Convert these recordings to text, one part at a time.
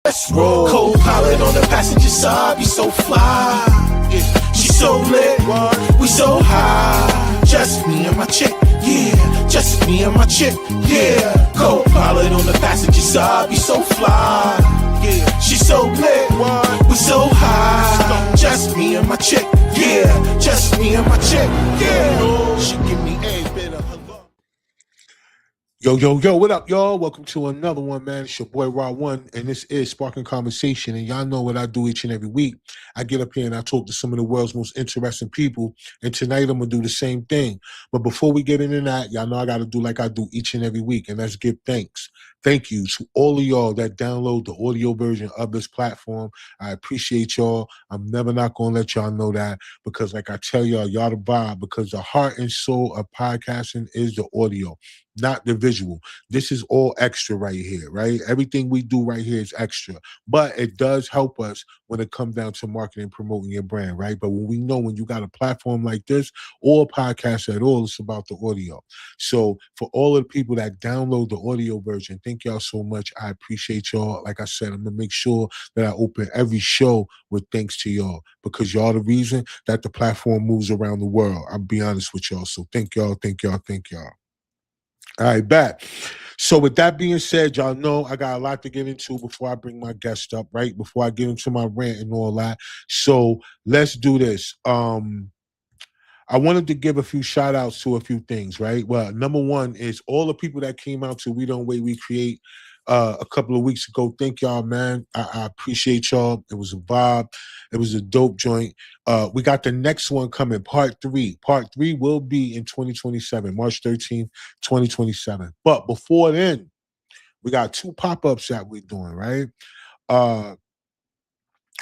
Let's roll. Co-pilot on the passenger side, be so fly. Yeah. She so lit, we so high. Just me and my chick, yeah. Just me and my chick, yeah. Co-pilot on the passenger side, be so fly. Yeah. She so lit, we so high. Just me and my chick, yeah. Just me and my chick, yeah. She give me a bit of her love. Yo, what up, y'all? Welcome to another one, man. It's your boy, Raw1, and this is Sparking Conversation, and y'all know what I do each and every week. I get up here and I talk to some of the world's most interesting people, and tonight I'm going to do the same thing. But before we get into that, y'all know I got to do like I do each and every week, and that's give thanks. Thank you to all of y'all that download the audio version of this platform. I appreciate y'all. I'm never not going to let y'all know that because like I tell y'all the vibe, because the heart and soul of podcasting is the audio, not the visual. This is all extra right here, right? Everything we do right here is extra, but it does help us when it comes down to marketing and promoting your brand, right? But when you got a platform like this or a podcast at all, it's about the audio. So for all of the people that download the audio version, thank y'all so much. I appreciate y'all. Like I said, I'm going to make sure that I open every show with thanks to y'all because y'all the reason that the platform moves around the world. I'll be honest with y'all. So thank y'all. All right, back. So with that being said, y'all know I got a lot to get into before I bring my guest up, right? Before I get into my rant and all that. So let's do this. I wanted to give a few shout outs to a few things, right? Well, number one is all the people that came out to We Don't Wait, We Create a couple of weeks ago. Thank y'all, man. I appreciate y'all. It was a vibe. It was a dope joint. We got the next one coming, part 3. Part 3 will be in 2027, March 13th, 2027. But before then, we got 2 pop-ups that we're doing, right?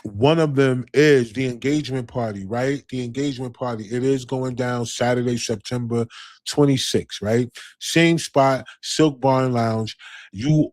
One of them is the engagement party, right? The engagement party. It is going down Saturday, September 26th, right? Same spot, Silk Barn Lounge.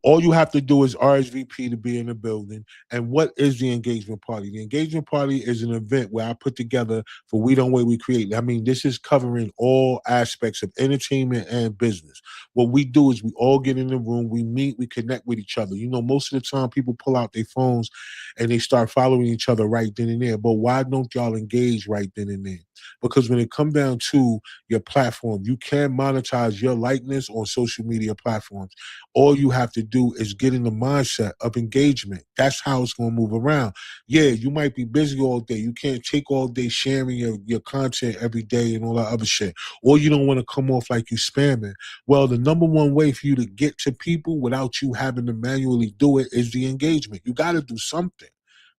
All you have to do is RSVP to be in the building. And what is the engagement party? The engagement party is an event where I put together for We Don't Wait, We Create. I mean, this is covering all aspects of entertainment and business. What we do is we all get in the room, we meet, we connect with each other. You know, most of the time people pull out their phones and they start following each other right then and there. But why don't y'all engage right then and there? Because when it comes down to your platform, you can monetize your likeness on social media platforms. All you have to do is get in the mindset of engagement. That's how it's going to move around. Yeah, you might be busy all day. You can't take all day sharing your content every day and all that other shit. Or you don't want to come off like you spamming. Well, the number one way for you to get to people without you having to manually do it is the engagement. You got to do something.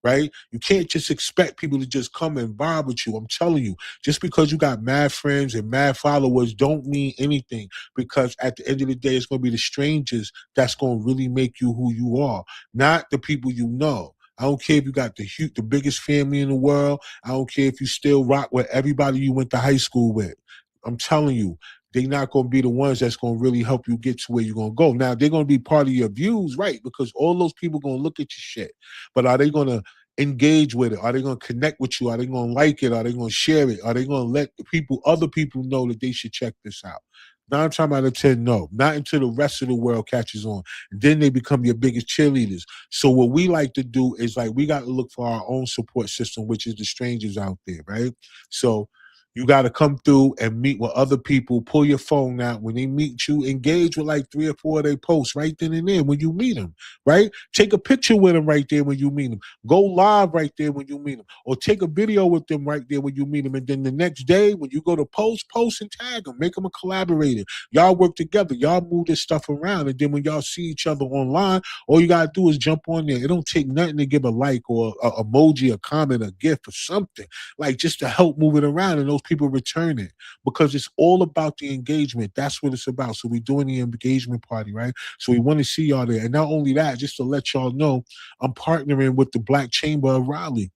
Right? You can't just expect people to just come and vibe with you. I'm telling you, just because you got mad friends and mad followers don't mean anything, because at the end of the day, it's going to be the strangers that's going to really make you who you are, not the people you know. I don't care if you got the biggest family in the world. I don't care if you still rock with everybody you went to high school with. I'm telling you, they're not going to be the ones that's going to really help you get to where you're going to go. Now, they're going to be part of your views, right? Because all those people are going to look at your shit. But are they going to engage with it? Are they going to connect with you? Are they going to like it? Are they going to share it? Are they going to let other people know that they should check this out? 9 times out of 10, no. Not until the rest of the world catches on. Then they become your biggest cheerleaders. So what we like to do is we got to look for our own support system, which is the strangers out there, right? So you got to come through and meet with other people. Pull your phone out. When they meet you, engage with 3 or 4 of their posts right then and there when you meet them, right? Take a picture with them right there when you meet them. Go live right there when you meet them. Or take a video with them right there when you meet them. And then the next day when you go to post and tag them. Make them a collaborator. Y'all work together. Y'all move this stuff around. And then when y'all see each other online, all you got to do is jump on there. It don't take nothing to give a like or a emoji, a comment, a gift or something. Just to help move it around. And those people return it, because it's all about the engagement. That's what it's about. So we're doing the engagement party, right? So we want to see y'all there. And not only that, just to let y'all know, I'm partnering with the Black Chamber of Raleigh.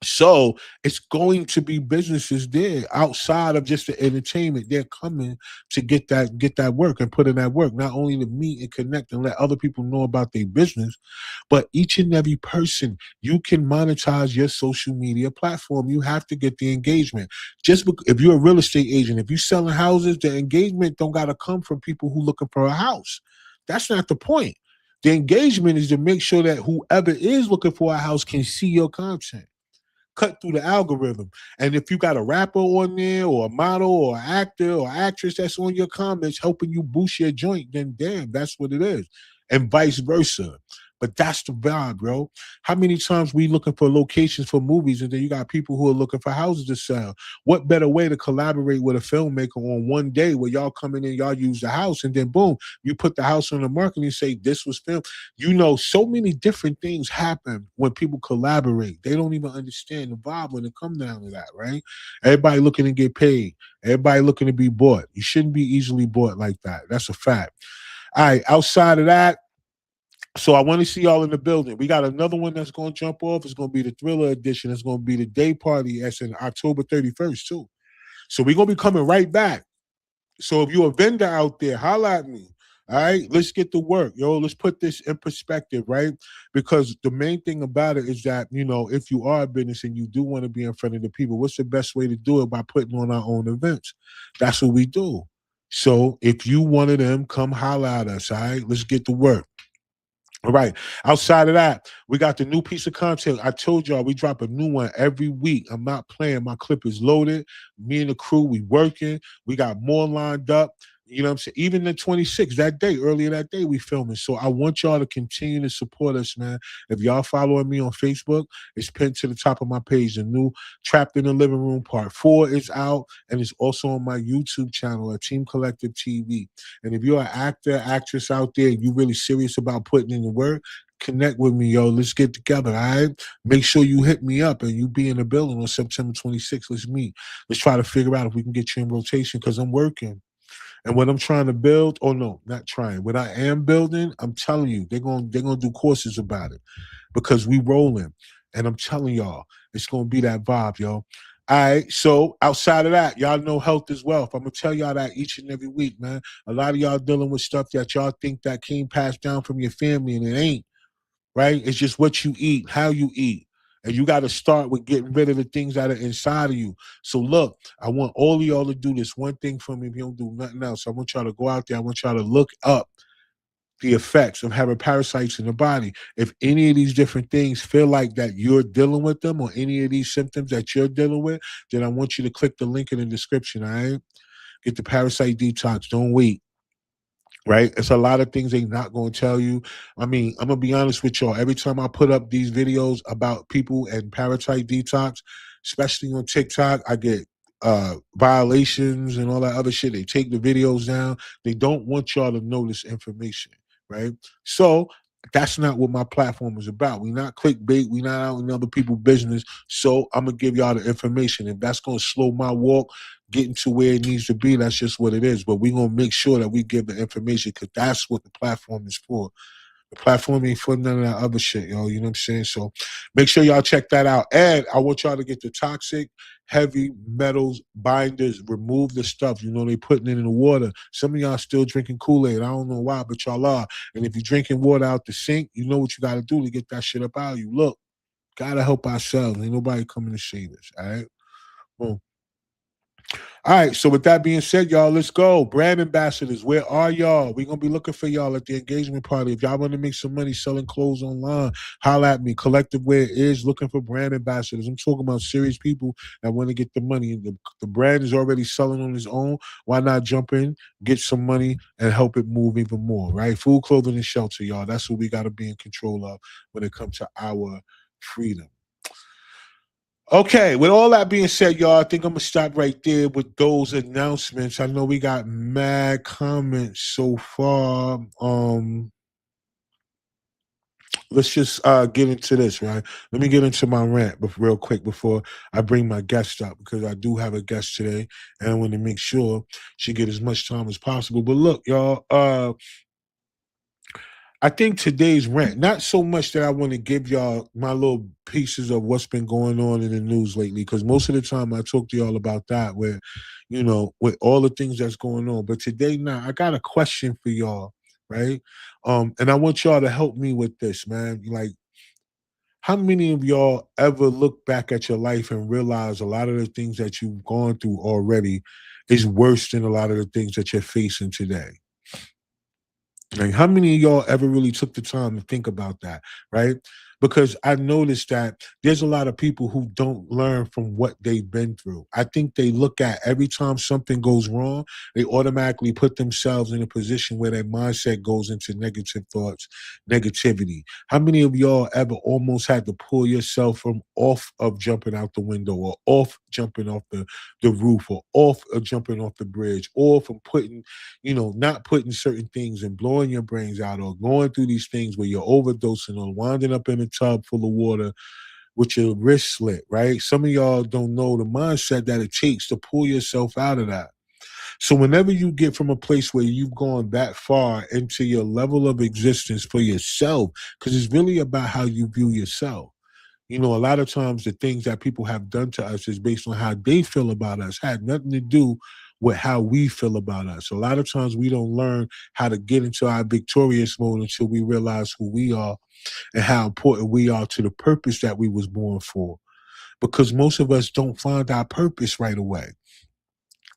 So it's going to be businesses there outside of just the entertainment. They're coming to get that work and put in that work, not only to meet and connect and let other people know about their business, but each and every person, you can monetize your social media platform. You have to get the engagement. If you're a real estate agent, if you're selling houses, the engagement don't got to come from people who looking for a house. That's not the point. The engagement is to make sure that whoever is looking for a house can see your content, cut through the algorithm. And if you got a rapper on there or a model or an actor or actress that's on your comments helping you boost your joint, then damn, that's what it is. And vice versa. But that's the vibe, bro. How many times we looking for locations for movies and then you got people who are looking for houses to sell? What better way to collaborate with a filmmaker on one day where y'all come in and y'all use the house and then boom, you put the house on the market and you say this was filmed. You know, so many different things happen when people collaborate. They don't even understand the vibe when it comes down to that, right? Everybody looking to get paid. Everybody looking to be bought. You shouldn't be easily bought like that. That's a fact. All right, outside of that, so I want to see y'all in the building. We got another one that's going to jump off. It's going to be the Thriller edition. It's going to be the day party. That's in October 31st, too. So we're going to be coming right back. So if you're a vendor out there, holla at me. All right, let's get to work, yo. Let's put this in perspective, right? Because the main thing about it is that, you know, if you are a business and you do want to be in front of the people, what's the best way to do it? By putting on our own events. That's what we do. So if you one of them, come holla at us, all right? Let's get to work. All right. Outside of that, we got the new piece of content. I told y'all we drop a new one every week. I'm not playing. My clip is loaded. Me and the crew, we working. We got more lined up. You know what I'm saying? Even the 26th, that day, earlier that day, we filming. So I want y'all to continue to support us, man. If y'all following me on Facebook, it's pinned to the top of my page. The new Trapped in the Living Room Part 4 is out, and it's also on my YouTube channel at Team Collective TV. And if you're an actor, actress out there, and you really serious about putting in the work, connect with me, yo. Let's get together, all right? Make sure you hit me up and you be in the building on September 26th. Let's meet. Let's try to figure out if we can get you in rotation because I'm working. And what I'm trying to build, oh no, not trying. What I am building, I'm telling you, they're gonna do courses about it because we rolling. And I'm telling y'all, it's gonna be that vibe, yo. All right, so outside of that, y'all know health is wealth. I'm gonna tell y'all that each and every week, man. A lot of y'all dealing with stuff that y'all think that came passed down from your family, and it ain't, right? It's just what you eat, how you eat. And you got to start with getting rid of the things that are inside of you. So look, I want all of y'all to do this one thing for me if you don't do nothing else. I want y'all to go out there. I want y'all to look up the effects of having parasites in the body. If any of these different things feel like that you're dealing with them or any of these symptoms that you're dealing with, then I want you to click the link in the description, all right? Get the parasite detox. Don't wait. Right? It's a lot of things they not going to tell you. I mean, I'm going to be honest with y'all. Every time I put up these videos about people and parasite detox, especially on TikTok, I get violations and all that other shit. They take the videos down. They don't want y'all to know this information, right? So that's not what my platform is about. We not clickbait. We not out in other people's business. So I'm going to give y'all the information. If that's going to slow my walk, getting to where it needs to be, that's just what it is. But we're going to make sure that we give the information because that's what the platform is for. The platform ain't for none of that other shit, yo. You know what I'm saying? So make sure y'all check that out. And I want y'all to get the toxic, heavy metals binders. Remove the stuff. You know, they putting it in the water. Some of y'all still drinking Kool-Aid. I don't know why, but y'all are. And if you're drinking water out the sink, you know what you got to do to get that shit up out of you. Look, got to help ourselves. Ain't nobody coming to save us, all right? Boom. All right, so with that being said, y'all, let's go. Brand ambassadors, where are y'all? We're going to be looking for y'all at the engagement party. If y'all want to make some money selling clothes online, holla at me. Collective Wear is looking for brand ambassadors. I'm talking about serious people that want to get the money. The brand is already selling on its own. Why not jump in, get some money, and help it move even more, right? Food, clothing, and shelter, y'all. That's what we got to be in control of when it comes to our freedom. Okay, with all that being said, y'all, I think I'm gonna stop right there with those announcements. I know we got mad comments so far. Let's just get into this, right? Let me get into my rant real quick before I bring my guest up because I do have a guest today and I want to make sure she get as much time as possible. But look, y'all, I think today's rant, not so much that I want to give y'all my little pieces of what's been going on in the news lately, because most of the time I talk to y'all about that, where, you know, with all the things that's going on. But today, now, I got a question for y'all, right? And I want y'all to help me with this, man. Like, how many of y'all ever look back at your life and realize a lot of the things that you've gone through already is worse than a lot of the things that you're facing today? Like, how many of y'all ever really took the time to think about that, right? Because I noticed that there's a lot of people who don't learn from what they've been through. I think they look at every time something goes wrong, they automatically put themselves in a position where their mindset goes into negative thoughts, negativity. How many of y'all ever almost had to pull yourself from off of jumping out the window, or off jumping off the roof, or off of jumping off the bridge, or from putting, not putting certain things and blowing your brains out, or going through these things where you're overdosing, or winding up in a tub full of water with your wrist slit, right? Some of y'all don't know the mindset that it takes to pull yourself out of that. So whenever you get from a place where you've gone that far into your level of existence for yourself, because it's really about how you view yourself. A lot of times the things that people have done to us is based on how they feel about us, had nothing to do with how we feel about us. A lot of times we don't learn how to get into our victorious mode until we realize who we are and how important we are to the purpose that we was born for. Because most of us don't find our purpose right away,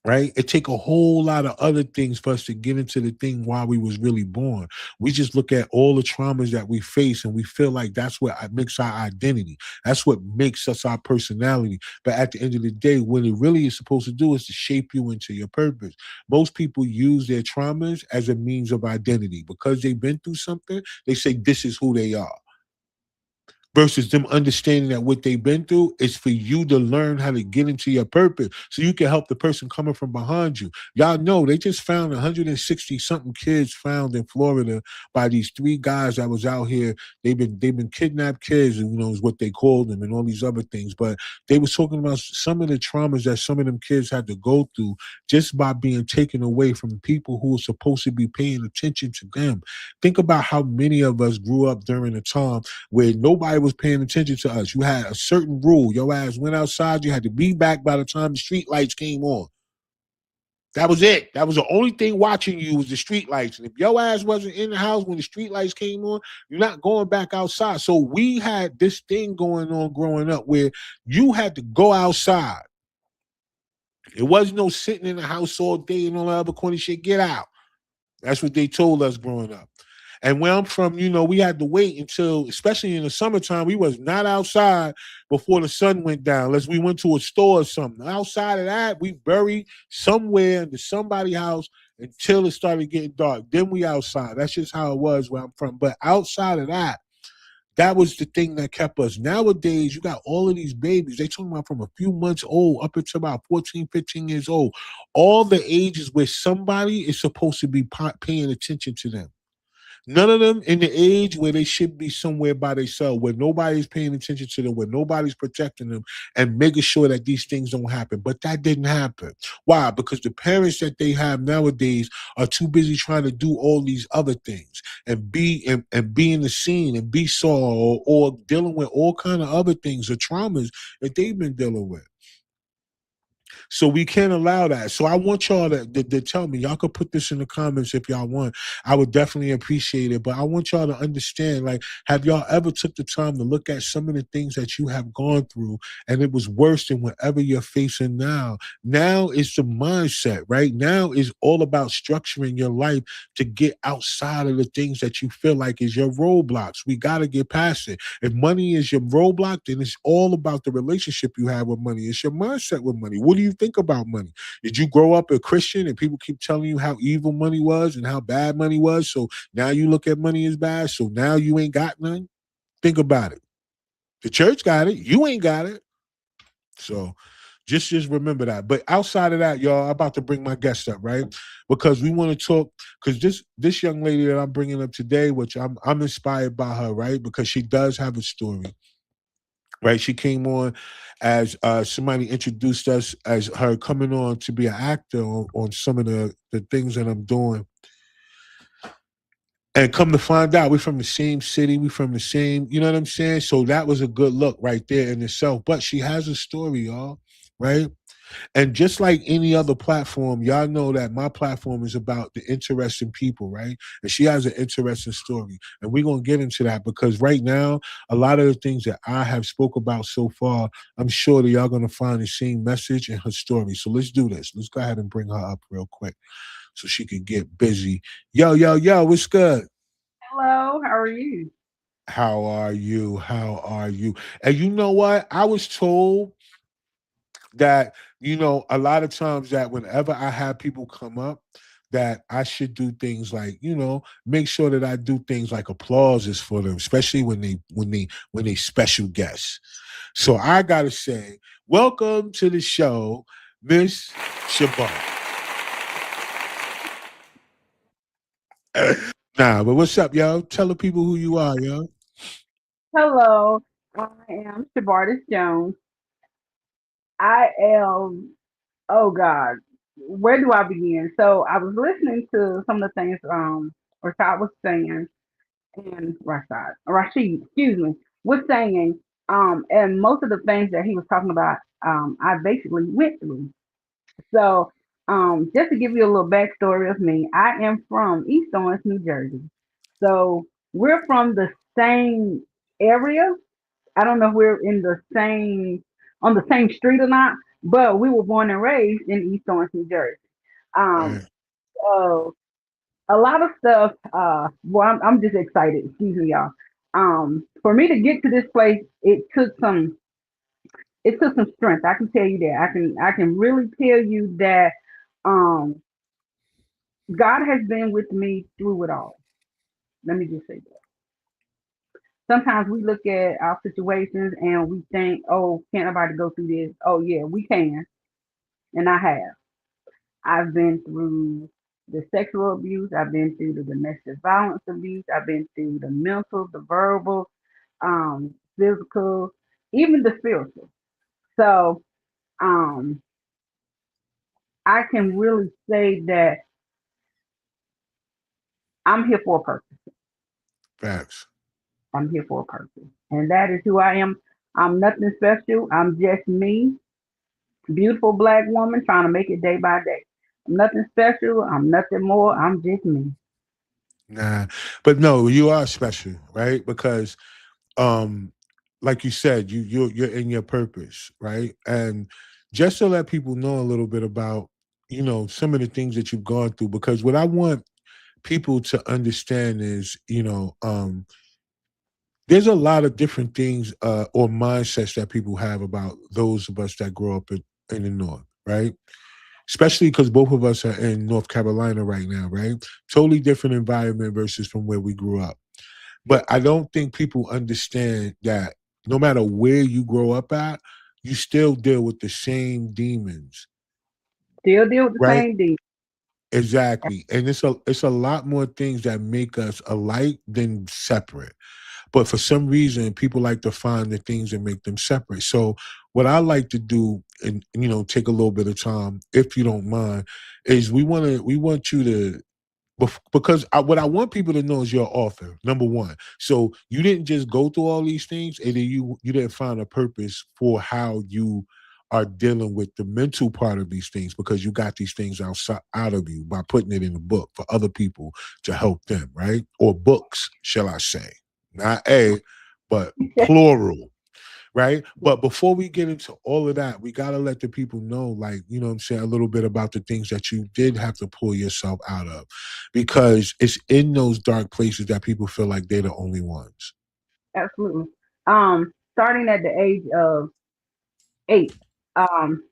right? It take a whole lot of other things for us to get into the thing why we was really born. We just look at all the traumas that we face and we feel like that's what makes our identity. That's what makes us our personality. But at the end of the day, what it really is supposed to do is to shape you into your purpose. Most people use their traumas as a means of identity. Because they've been through something, they say this is who they are, versus them understanding that what they've been through is for you to learn how to get into your purpose so you can help the person coming from behind you. Y'all know they just found 160 something kids found in Florida by these three guys that was out here. They've been kidnapped kids, is what they called them, and all these other things. But they was talking about some of the traumas that some of them kids had to go through just by being taken away from people who were supposed to be paying attention to them. Think about how many of us grew up during a time where nobody was paying attention to us. You had a certain rule. Your ass went outside, you had to be back by the time the street lights came on. That was it. That was the only thing watching you was the street lights. And if your ass wasn't in the house when the street lights came on, you're not going back outside. So we had this thing going on growing up where you had to go outside. It wasn't no sitting in the house all day and all that other corny shit. Get out. That's what they told us growing up. And where I'm from, we had to wait until, especially in the summertime, we was not outside before the sun went down, unless we went to a store or something. Outside of that, we buried somewhere into somebody's house until it started getting dark. Then we outside. That's just how it was where I'm from. But outside of that, that was the thing that kept us. Nowadays, you got all of these babies. They talking about from a few months old up until about 14, 15 years old. All the ages where somebody is supposed to be paying attention to them. None of them in the age where they should be somewhere by themselves, where nobody's paying attention to them, where nobody's protecting them and making sure that these things don't happen. But that didn't happen. Why? Because the parents that they have nowadays are too busy trying to do all these other things and be in the scene and be saw, or dealing with all kind of other things or traumas that they've been dealing with. So we can't allow that. So I want y'all to tell me. Y'all could put this in the comments if y'all want. I would definitely appreciate it. But I want y'all to understand, like, have y'all ever took the time to look at some of the things that you have gone through and it was worse than whatever you're facing now? Now is the mindset, right? Now is all about structuring your life to get outside of the things that you feel like is your roadblocks. We got to get past it. If money is your roadblock, then it's all about the relationship you have with money. It's your mindset with money. What do you think about money? Did you grow up a Christian and people keep telling you how evil money was and how bad money was? So now you look at money as bad. So now you ain't got none. Think about it. The church got it. You ain't got it. So just remember that. But outside of that, y'all, I'm about to bring my guest up, right? Because we want to talk. Because this young lady that I'm bringing up today, which I'm inspired by her, right? Because she does have a story. Right, she came on as somebody introduced us as her coming on to be an actor on some of the things that I'm doing. And come to find out, we're from the same city, we from the same, you know what I'm saying? So that was a good look right there in itself. But she has a story, y'all, right? And just like any other platform, y'all know that my platform is about the interesting people, right? And she has an interesting story. And we're going to get into that because right now, a lot of the things that I have spoke about so far, I'm sure that y'all going to find the same message in her story. So let's do this. Let's go ahead and bring her up real quick. so she could get busy. Yo, yo, yo, what's good? Hello, how are you? How are you? How are you? And you know what? I was told that, a lot of times that whenever I have people come up, that I should do things like, make sure that I do things like applauses for them, especially when they special guests. So I gotta say, welcome to the show, Miss Shabar. Nah, but what's up, yo? Tell the people who you are, yo. Hello, I am SHIRBARTIS Jones. I am, oh God, where do I begin? So I was listening to some of the things Rashad was saying, and Rashid, excuse me, was saying, and most of the things that he was talking about, I basically went through. So, just to give you a little backstory of me, I am from East Orange, New Jersey. So we're from the same area. I don't know if we're in the same on the same street or not, but we were born and raised in East Orange, New Jersey. Um, Right, so a lot of stuff. Well, I'm just excited. Excuse me, y'all. For me to get to this place, it took some strength. I can tell you that. I can really tell you that um, God has been with me through it all. Let me just say that. Sometimes we look at our situations and we think, oh, can't nobody go through this? Oh, yeah, we can. And I have. I've been through the sexual abuse. I've been through the domestic violence abuse. I've been through the mental, the verbal, physical, even the spiritual. So um, I can really say that I'm here for a purpose. facts. I'm here for a purpose. And that is who I am. I'm nothing special. I'm just me, beautiful black woman trying to make it day by day. I'm nothing special. I'm nothing more. I'm just me. Nah, but no, you are special, right? Because, um, like you said, you're in your purpose, right? And just to let people know a little bit about, some of the things that you've gone through, because what I want people to understand is, there's a lot of different things or mindsets that people have about those of us that grow up in the North, right? Especially because both of us are in North Carolina right now, right? Totally different environment versus from where we grew up. But I don't think people understand that no matter where you grow up at, you still deal with the same demons, Still deal with the right? same thing. Exactly. And it's a lot more things that make us alike than separate. But for some reason, people like to find the things that make them separate. So what I like to do, and take a little bit of time, if you don't mind, is we want you to, because what I want people to know is you're an author, number one. So you didn't just go through all these things, and then you didn't find a purpose for how you are dealing with the mental part of these things, because you got these things out of you by putting it in a book for other people to help them, right? Or books, shall I say? Not a, but plural, right? But before we get into all of that, we got to let the people know, like, what I'm saying, a little bit about the things that you did have to pull yourself out of, because it's in those dark places that people feel like they're the only ones. Absolutely. Starting at the age of 8, um,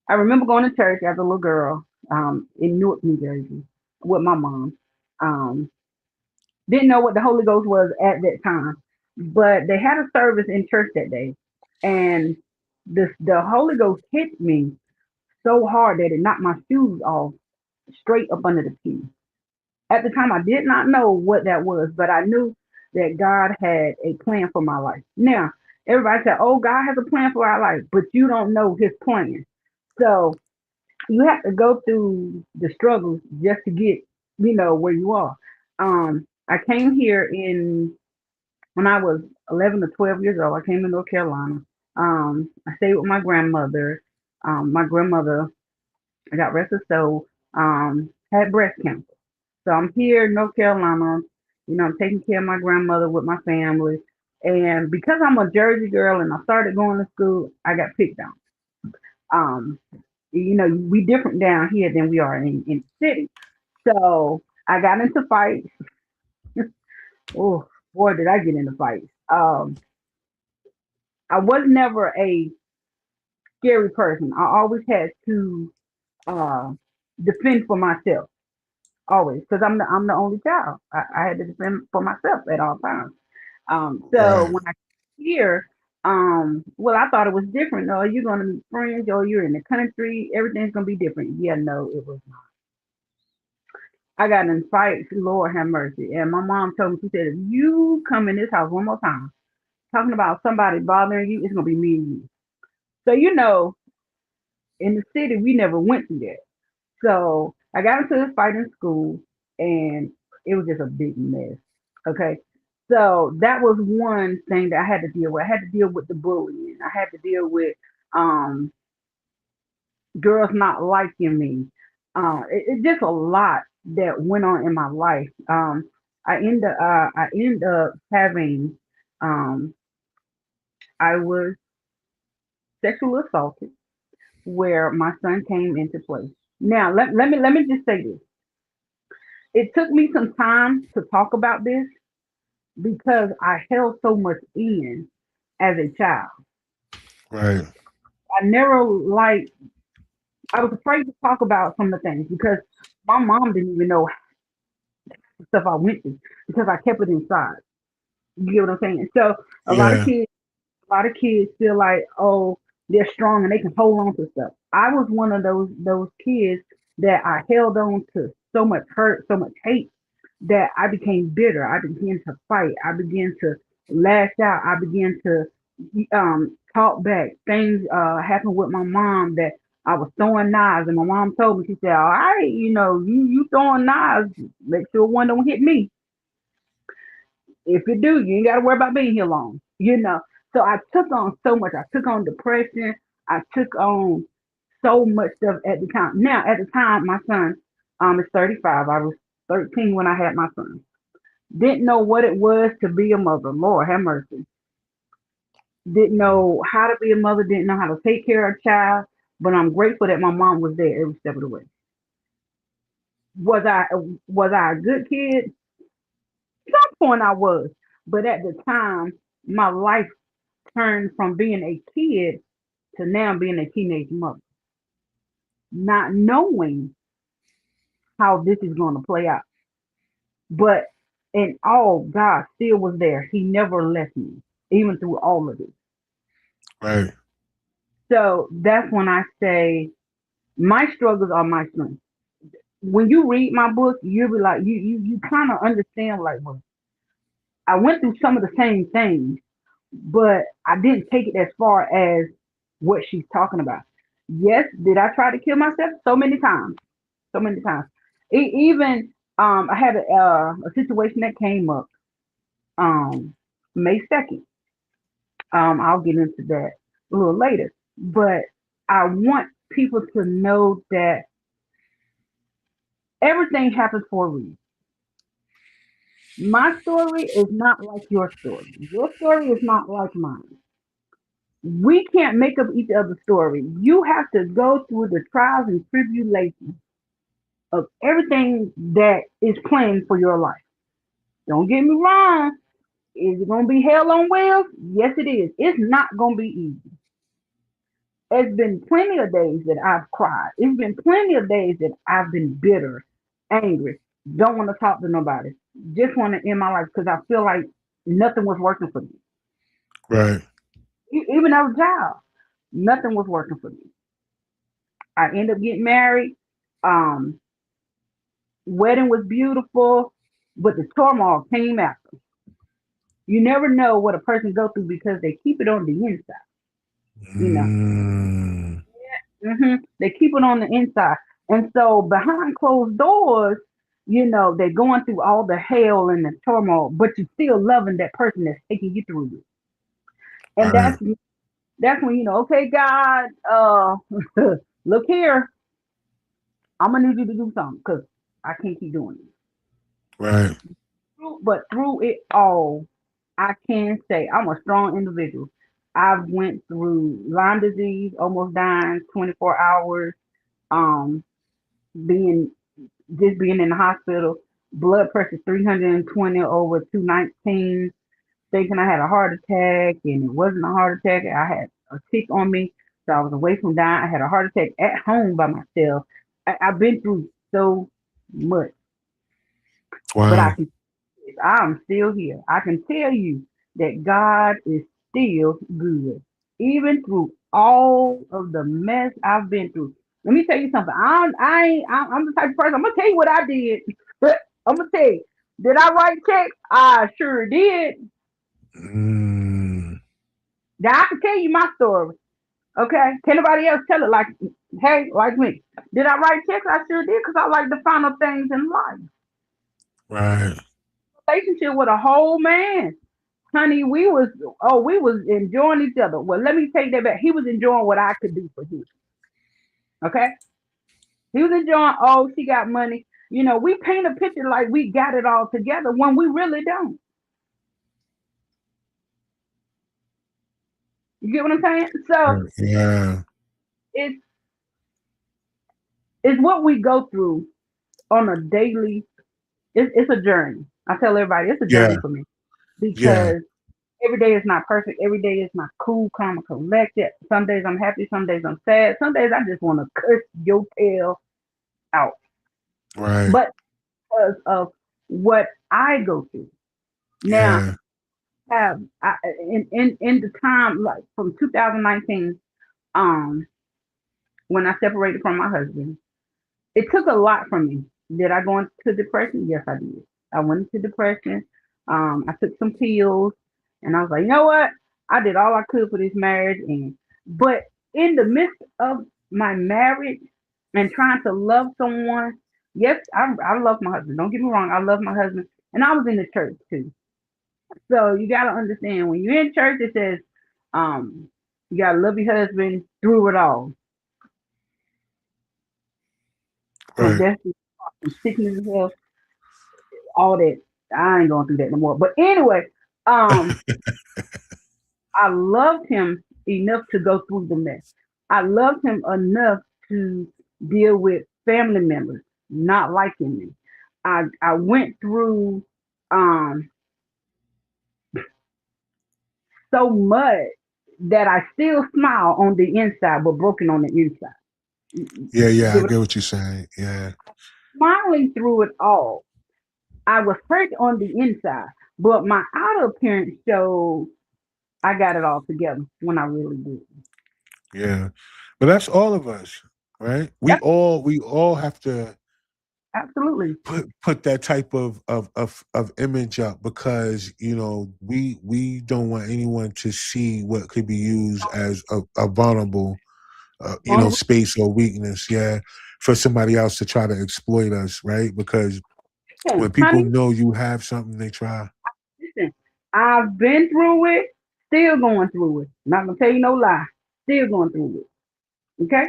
I remember going to church as a little girl in Newark, New Jersey, with my mom. Um, didn't know what the Holy Ghost was at that time, but they had a service in church that day, and the Holy Ghost hit me so hard that it knocked my shoes off straight up under the pew. At the time, I did not know what that was, but I knew that God had a plan for my life. Now, everybody said, "Oh, God has a plan for our life," but you don't know His plan. So you have to go through the struggles just to get, where you are. I came here in when I was 11 or 12 years old. I came to North Carolina. I stayed with my grandmother. My grandmother, I got rest of soul, had breast cancer. So I'm here in North Carolina. I'm taking care of my grandmother with my family. And because I'm a Jersey girl and I started going to school, I got picked on. Um, We different down here than we are in the city. So I got into fights. Oh boy, did I get into fights. I was never a scary person. I always had to uh, defend for myself, always, because I'm the only child. I had to defend for myself at all times. So Right. when I here, well, I thought it was different. Oh, you're gonna meet friends, or you're in the country, everything's gonna be different. Yeah, no, it was not. I got in fights, Lord have mercy. And my mom told me, she said, if you come in this house one more time talking about somebody bothering you, it's gonna be me and you. So in the city, we never went through that. So I got into this fight in school, and it was just a big mess. Okay. So that was one thing that I had to deal with. I had to deal with the bullying. I had to deal with um, girls not liking me. It's just a lot that went on in my life. I end up having um, I was sexually assaulted where my son came into play. Now let me just say this. It took me some time to talk about this because I held so much in as a child. Right. I never like I was afraid to talk about some of the things because my mom didn't even know the stuff I went through because I kept it inside. You get what I'm saying? So a lot of Yeah. kids a lot of kids feel like, oh, they're strong and they can hold on to stuff. I was one of those kids that I held on to so much hurt, so much hate that I became bitter. I began to fight. I began to lash out. I began to talk back. Things happened with my mom that I was throwing knives, and my mom told me, she said, "All right, you throwing knives, make sure one don't hit me. If you do, you ain't got to worry about being here long." So I took on so much. I took on depression. I took on so much stuff at the time. Now, at the time, my son is 35. I was 13 when I had my son. Didn't know what it was to be a mother. Lord have mercy. Didn't know how to be a mother. Didn't know how to take care of a child. But I'm grateful that my mom was there every step of the way. Was I was I a good kid? At some point I was. But at the time, my life turned from being a kid to now being a teenage mother, not knowing how this is going to play out. But in all, God still was there. He never left me, even through all of this. Right. So that's when I say my struggles are my strength. When you read my book, you'll be like, you kind of understand, like, well, I went through some of the same things, but I didn't take it as far as what she's talking about. Yes, did I try to kill myself? So many times, so many times. Even I had a situation that came up May 2nd. I'll get into that a little later, but I want people to know that everything happens for a reason. My story is not like your story. Your story is not like mine. We can't make up each other's story. You have to go through the trials and tribulations of everything that is planned for your life. Don't get me wrong. Is it going to be hell on wheels? Yes, it is. It's not going to be easy. It's been plenty of days that I've cried. It's been plenty of days that I've been bitter, angry, don't want to talk to nobody, just want to end my life because I feel like nothing was working for me. Right. Even as a child, nothing was working for me. I ended up getting married. Um, Wedding was beautiful, but the turmoil came after. You never know what a person go through because they keep it on the inside. You know, Mm. they keep it on the inside, and so behind closed doors, they're going through all the hell and the turmoil, but you're still loving that person that's taking you through it. And Right. that's when okay, God, look here, I'm gonna need you to do something because I can't keep doing it. Right. But through it all, I can say I'm a strong individual. I've went through Lyme disease, almost dying, 24 hours, um, being being in the hospital, blood pressure 320 over 219, thinking I had a heart attack, and it wasn't a heart attack. I had a tick on me, so I was away from dying. I had a heart attack at home by myself. I've been through so much, but Wow. I'm still here. I can tell you that God is still good, even through all of the mess I've been through. Let me tell you something. I'm the type of person. I'm gonna tell you what I did. I'm gonna tell you. Did I write checks? I sure did. Mm, Now I can tell you my story. Okay? Can anybody else tell it like, hey, like me? Did I write checks? I sure did, because I like the final things in life. right. Relationship with a whole man. Honey, we was enjoying each other. Well, let me take that back. He was enjoying what I could do for him. Okay? He was enjoying, oh, she got money. We paint a picture like we got it all together when we really don't. You get what I'm saying? So Yeah. it's it's what we go through on a daily. It's a journey. I tell everybody it's a Yeah. journey for me, Yeah. because every day is not perfect. Every day is not cool, calm, and collected. Some days I'm happy. Some days I'm sad. Some days I just want to curse your tail out. Right. But because of what I go through now, Yeah. in the time like from 2019, um, when I separated from my husband, it took a lot from me. Did I go into depression? Yes, I did. I went into depression. I took some pills, and I was like, you know what? I did all I could for this marriage, and but in the midst of my marriage and trying to love someone, yes, I love my husband. Don't get me wrong, I love my husband, and I was in the church too. So you gotta understand, when you're in church, it says, you gotta love your husband through it all, from Right. death, from sickness and health, all that. I ain't going through that no more. But anyway, um, I loved him enough to go through the mess. I loved him enough to deal with family members not liking me. I went through um so much that I still smile on the inside, but broken on the inside. Yeah. You Yeah. get I what get what you're saying. Yeah. I'm smiling through it all. I was hurt on the inside, but my outer appearance showed I got it all together when I really did. Yeah. But that's all of us, right? We Yep, all we all have to absolutely. put that type of image up, because we don't want anyone to see what could be used as a vulnerable Vulnerable. space or weakness, yeah, for somebody else to try to exploit us, right? Because when Listen, people honey, know you have something, they try. listen. I've been through it, still going through it. Not gonna tell you no lie, still going through it. Okay,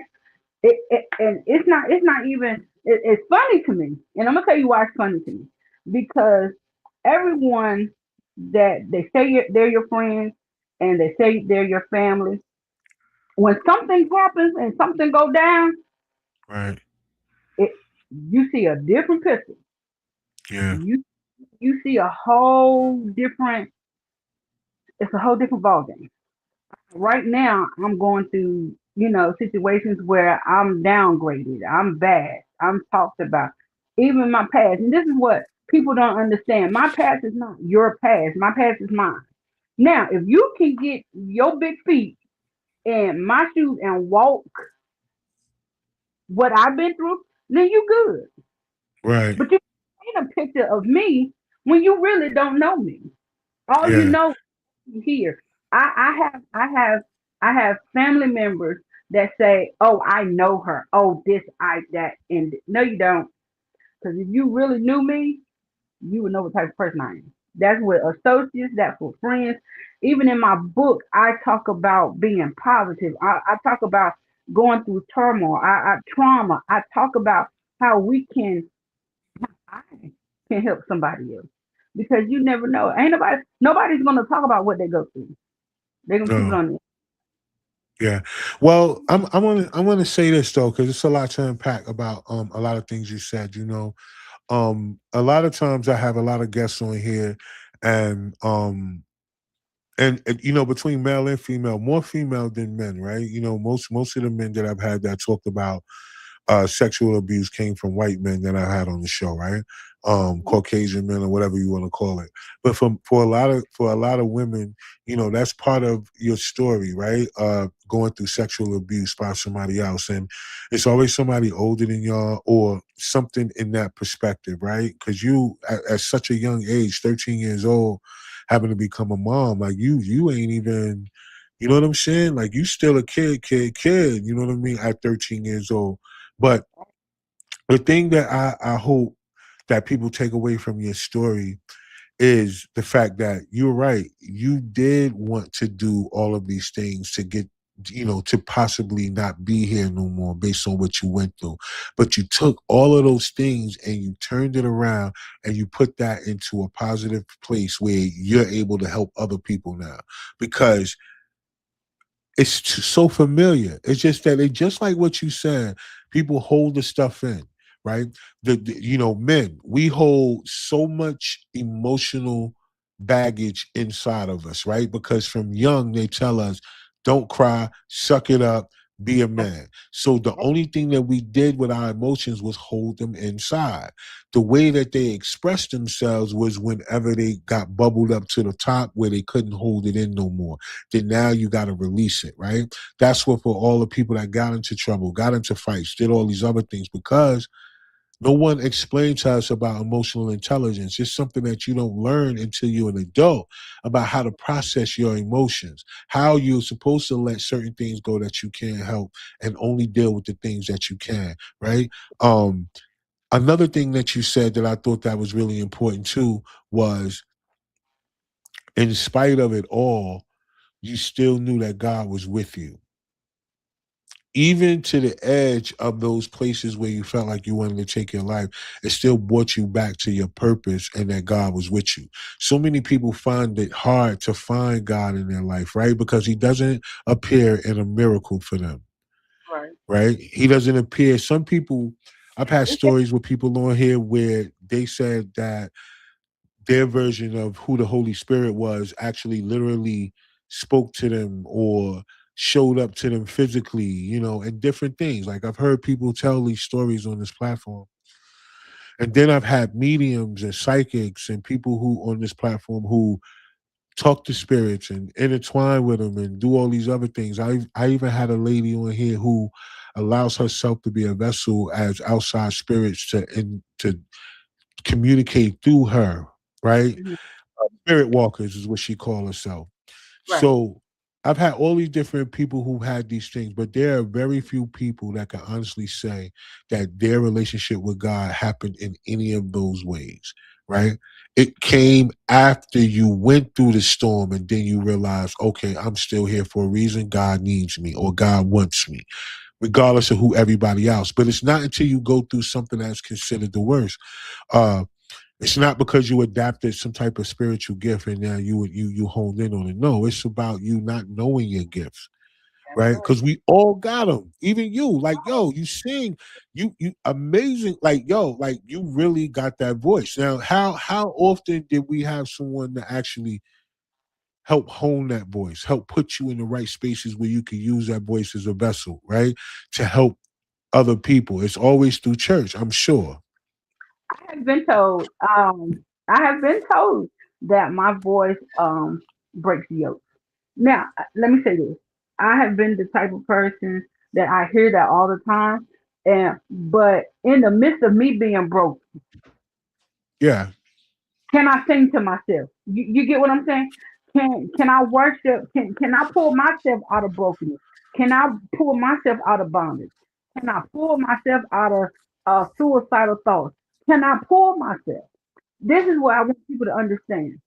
and it's not even. It's funny to me, and I'm gonna tell you why it's funny to me, because everyone that they say they're your friends and they say they're your family, when something happens and something go down, Right. it you see a different picture. Yeah. You you see a whole different. It's a whole different ballgame. Right now, I'm going through situations where I'm downgraded, I'm bad, I'm talked about, even my past. And this is what people don't understand. My past is not your past. My past is mine. Now, if you can get your big feet in my shoes and walk what I've been through, then you good. Right. But you paint a picture of me when you really don't know me. All you Yeah. know is here. I have family members that say, "Oh, I know her. Oh, this, I, that," and no, you don't. Because if you really knew me, you would know what type of person I am. That's with associates. That's with friends. Even in my book, I talk about being positive. I talk about going through turmoil, trauma. I talk about how I can help somebody else, because you never know. Ain't nobody's gonna talk about what they go through. They're gonna keep it No. on Yeah. Well, I'm gonna say this though, because it's a lot to unpack about a lot of things you said. A lot of times I have a lot of guests on here, and between male and female, more female than men, right? Most of the men that I've had that talked about sexual abuse came from white men that I had on the show, right? Caucasian men or whatever you want to call it. But for a lot of women, that's part of your story, right? Going through sexual abuse by somebody else, and it's always somebody older than y'all or something in that perspective, right? Because you, at such a young age, 13 years old, having to become a mom, like you ain't even. You know what I'm saying? Like you still a kid. You know what I mean? At 13 years old, but the thing that I hope that people take away from your story is the fact that you're right. You did want to do all of these things to get, to possibly not be here no more based on what you went through. But you took all of those things and you turned it around and you put that into a positive place where you're able to help other people now. Because it's so familiar. It's just that just like what you said, people hold the stuff in, right? Men, we hold so much emotional baggage inside of us, right? Because from young they tell us, don't cry, suck it up, be a man. So the only thing that we did with our emotions was hold them inside. The way that they expressed themselves was whenever they got bubbled up to the top where they couldn't hold it in no more. Then now you got to release it, right? That's what for all the people that got into trouble, got into fights, did all these other things because no one explained to us about emotional intelligence. It's something that you don't learn until you're an adult about how to process your emotions, how you're supposed to let certain things go that you can't help and only deal with the things that you can, right? Another thing that you said that I thought that was really important too was in spite of it all, you still knew that God was with you. Even to the edge of those places where you felt like you wanted to take your life, it still brought you back to your purpose and that God was with you. So many people find it hard to find God in their life, right? Because he doesn't appear in a miracle for them, right. right? He doesn't appear. Some people, I've had It's just, stories with people on here where they said that their version of who the Holy Spirit was actually literally spoke to them or showed up to them physically, and different things. Like I've heard people tell these stories on this platform. And then I've had mediums and psychics and people who on this platform who talk to spirits and intertwine with them and do all these other things. I even had a lady on here who allows herself to be a vessel as outside spirits to communicate through her, right? mhm, Spirit walkers is what she called herself. right. So I've had all these different people who had these things, but there are very few people that can honestly say that their relationship with God happened in any of those ways, right? It came after you went through the storm and then you realize, okay, I'm still here for a reason. God needs me or God wants me, regardless of who everybody else. But it's not until you go through something that's considered the worst. Uh, it's not because you adapted some type of spiritual gift and now you honed in on it. No, it's about you not knowing your gifts, That's right? right. Because we all got them. Even you, like yo, you sing, you amazing, like yo, like you really got that voice. Now, how often did we have someone to actually help hone that voice, help put you in the right spaces where you can use that voice as a vessel, right? To help other people. It's always through church, I'm sure. I have been told, I have been told that my voice breaks the yoke. Now, let me say this. I have been the type of person that I hear that all the time. But in the midst of me being broke, Yeah. can I sing to myself? You get what I'm saying? Can I worship? Can I pull myself out of brokenness? Can I pull myself out of bondage? Can I pull myself out of suicidal thoughts? Can I pull myself? This is what I want people to understand.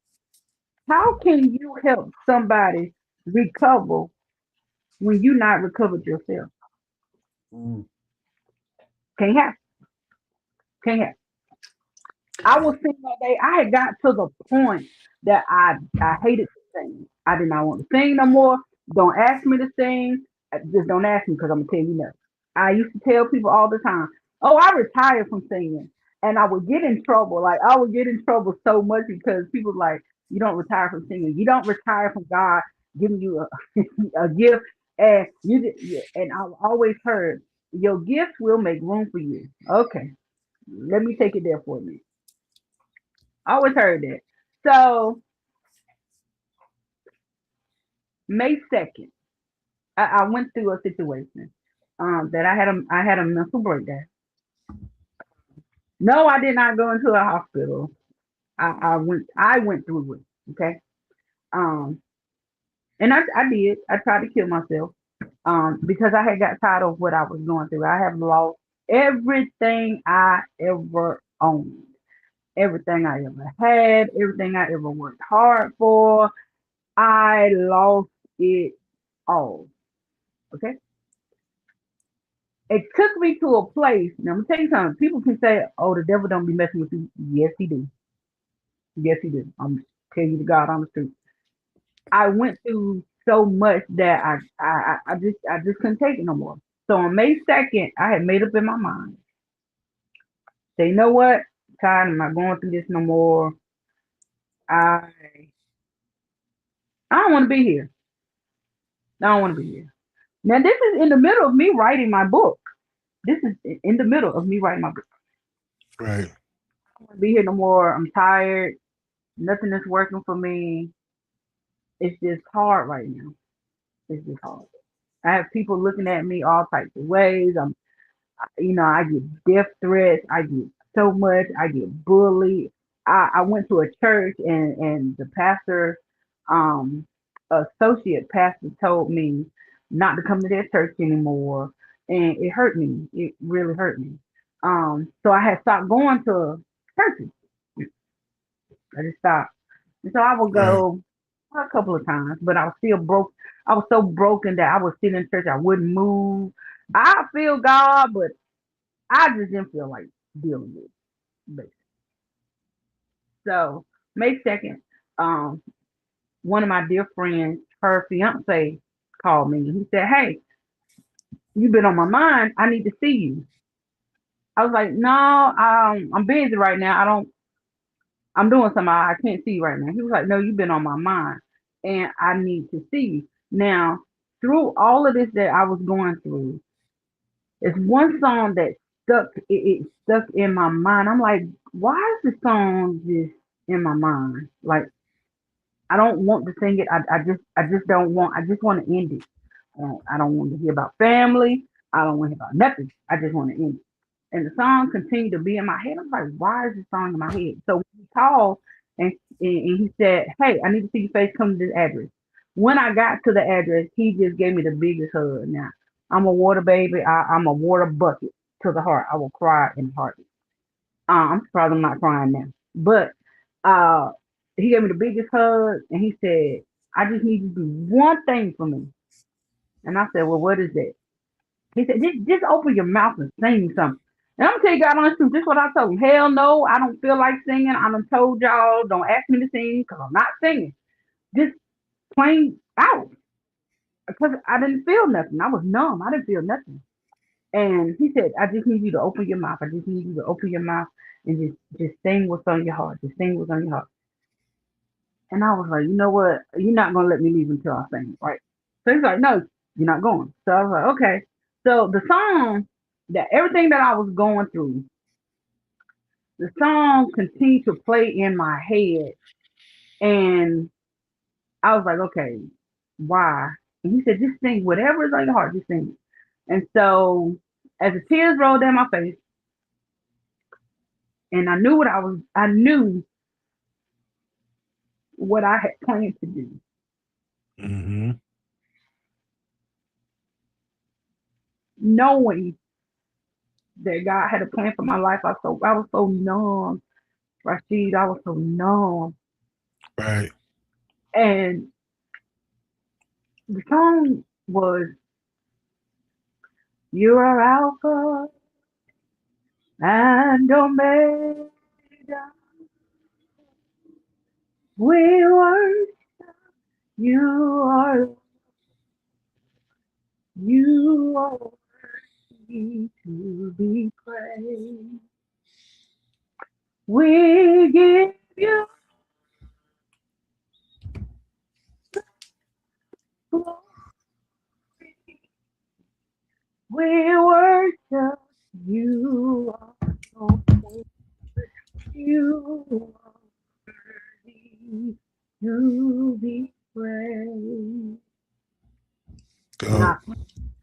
How can you help somebody recover when you not recovered yourself? Mm. Can't happen. Can't happen. I was sitting that day. I had got to the point that I hated to sing. I did not want to sing no more. Don't ask me to sing. Just don't ask me because I'm gonna tell you nothing. I used to tell people all the time, "Oh, I retired from singing," and I would get in trouble. Like I would get in trouble so much because people like, "You don't retire from singing. You don't retire from God giving you a gift." And and I always heard your gift will make room for you. Okay, let me take it there for me. I always heard that. So May 2nd. I went through a situation that I had a mental breakdown. No, I did not go into a hospital. I went through it. Okay. Um, and I did. I tried to kill myself. Because I had got tired of what I was going through. I have lost everything I ever owned, everything I ever had, everything I ever worked hard for. I lost it all. Okay. It took me to a place. Now I'm gonna tell you something. People can say, "Oh, the devil don't be messing with you." Yes, he do. Yes, he do. I'm telling you the God honest truth. I went through so much that I just couldn't take it no more. So on May 2nd, I had made up in my mind. Say, you know what? Tired. I'm not going through this no more. I I don't want to be here. I don't want to be here. Now this is in the middle of me writing my book. This is in the middle of me writing my book. Right. I don't want to be here no more. I'm tired. Nothing is working for me. It's just hard right now. It's just hard. I have people looking at me all types of ways. I get death threats. I get so much. I get bullied. I went to a church and the pastor, um, associate pastor told me not to come to that church anymore. And it hurt me. It really hurt me. So I had stopped going to churches. I just stopped. And so I would Right. go a couple of times, but I was still broke. I was so broken that I was sitting in church. I wouldn't move. I feel God, but I just didn't feel like dealing with it. Basically. So May 2nd, um, one of my dear friends, her fiance called me. He said, "Hey, you've been on my mind. I need to see you." I was like, "No, I'm busy right now. I'm doing something. I can't see you right now." He was like, "No, you've been on my mind, and I need to see you." Now, through all of this that I was going through, it's one song that it stuck in my mind. I'm like, why is the song just in my mind? Like, I don't want to sing it. I just don't want. I just want to end it. I don't want to hear about family. I don't want to hear about nothing. I just want to end it. And the song continued to be in my head. I'm like, why is this song in my head? So he called and he said, "Hey, I need to see your face. Come to this address." When I got to the address, he just gave me the biggest hug. Now, I'm a water baby. I'm a water bucket to the heart. I will cry in the heart. I'm surprised I'm not crying now. But uh, he gave me the biggest hug and he said, "I just need you to do one thing for me." And I said, "Well, what is that?" He said, just open your mouth and sing something. And I'm gonna tell you God honest truth, this is what I told him. Hell no, I don't feel like singing. I done told y'all, don't ask me to sing because I'm not singing. Just plain out. Because I didn't feel nothing. I was numb. I didn't feel nothing. And he said, "I just need you to open your mouth. I just need you to open your mouth and just sing what's on your heart. Just sing what's on your heart." And I was like, "You know what? You're not gonna let me leave until I sing, right?" So he's like, "No, you're not going." So I was like, "Okay." So the song that everything that I was going through, the song continued to play in my head, and I was like, "Okay, why?" And he said, "Just sing whatever is on your heart. Just sing." And so as the tears rolled down my face, and I knew what I had planned to do, Mm-hmm. knowing that God had a plan for my life. I was so numb, Rashid. I was so numb. Right. And the song was "You are Alpha and Omega. We worship You are, you are worthy to be praised. We give you glory. We worship you. Are so you are worthy to be praised. And Dope.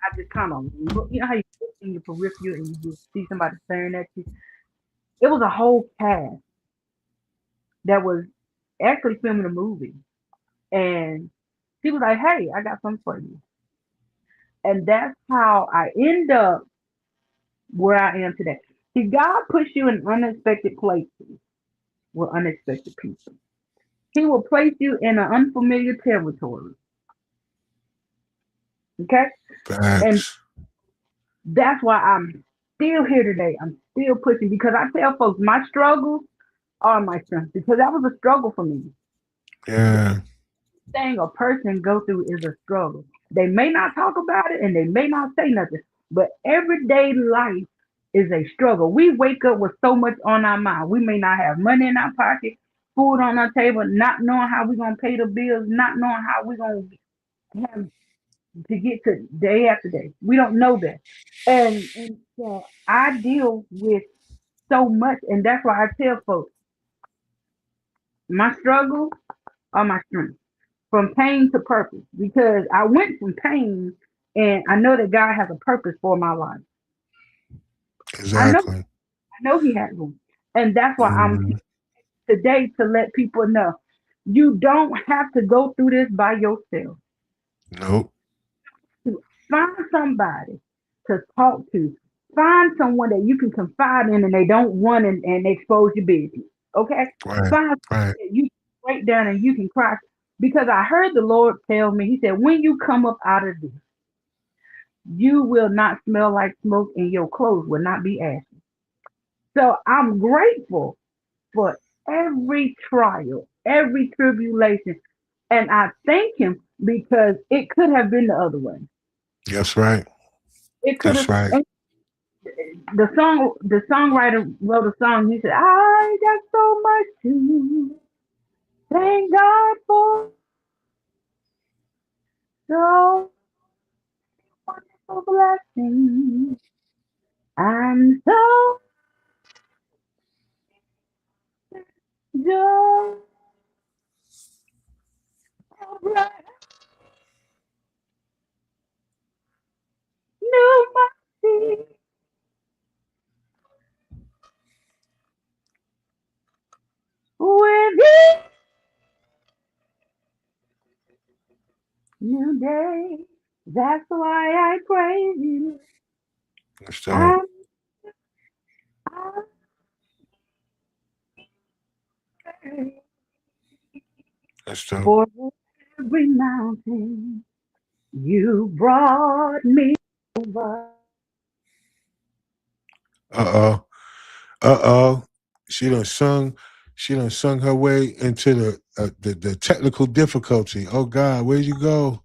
I just kind of look, you know how you look in your peripheral and you just see somebody staring at you? It was a whole cast that was actually filming a movie. And he was like, hey, I got something for you. And that's how I end up where I am today. See, God puts you in unexpected places with unexpected people. He will place you in an unfamiliar territory. Okay? And Facts. that's why I'm still here today. I'm still pushing because I tell folks my struggles are my strength because that was a struggle for me. Yeah. Thing a person go through is a struggle. They may not talk about it and they may not say nothing, but everyday life is a struggle. We wake up with so much on our mind. We may not have money in our pocket, food on our table, not knowing how we're gonna pay the bills, not knowing how we're gonna have to get to day after day. We don't know that. And so I deal with so much and that's why I tell folks my struggle are my strength. From pain to purpose because I went from pain and I know that God has a purpose for my life. I know Exactly. he has one. And that's why I'm Mhm. here today to let people know you don't have to go through this by yourself. Nope. To find somebody to talk to. Find someone that you can confide in and they don't run and expose your business. Okay? Right. Find Right. someone that you can break down and you can cry. Because I heard the Lord tell me, He said, when you come up out of this, you will not smell like smoke and your clothes will not be ashy. So I'm grateful for every trial, every tribulation. And I thank him because it could have been the other way. That's right. It could have That's right. and the songwriter wrote a song, he said, I got so much to thank God for so wonderful blessings. I'm so just new mercy with each new day. That's why I praise you. That's dope. I'm, I'm praised That's dope. for every mountain you brought me over. Uh oh. Uh oh. She done sung. She done sung her way into the technical difficulty. Oh God, where'd you go?